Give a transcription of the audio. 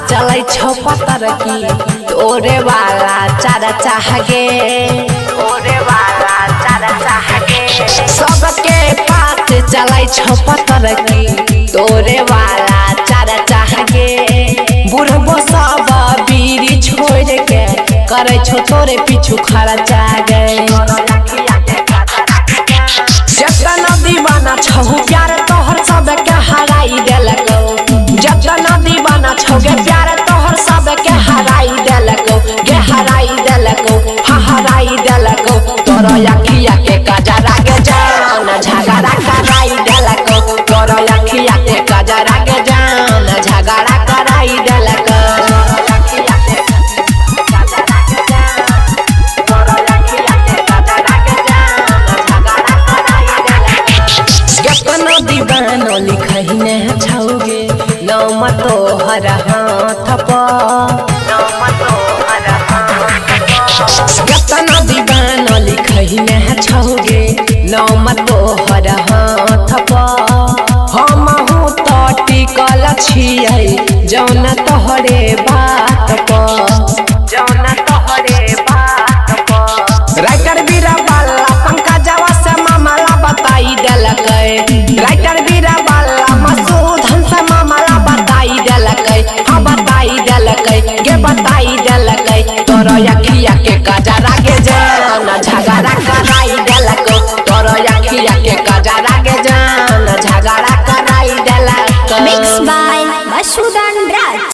चलै छौ पतर की तोरे वाला चारा चाहगे तोरे वाला चारा चाहगे सबके पास चलै छौ पतर की तोरे वाला चारा चाहगे बुढ़बो सब बीड़ी छोड़ के करे छो तोरे पीछू खर्चा गे जतना दीवाना छौ प्यार तोहर सब के हराई देलको जतना दीवाना छौ गे प्यार तोहर सब के हराई देलको गे हराई देलको हराई देलको तोरा अखिया के कजरा के जान झगड़ा कराई देलको तोरा अखिया के कजरा के जान झगड़ा कराई देलको दीवानो लिखने छौगे नाम तोहर हाथ पर दीवानो लिखने छौगे नाम तोहर हाथ पर हमहू तो टिकल छियै जौन तोहरे बात पर जौन तोहरे बात पर राइटर बीरा वाला पंकजवा से मामला बताई देलकै राइटर बीरा वाला मसूद हमसे मामला बताई देलकै हाँ बताई देलकै गे बताई देलकै तोरा अखिया के कजरा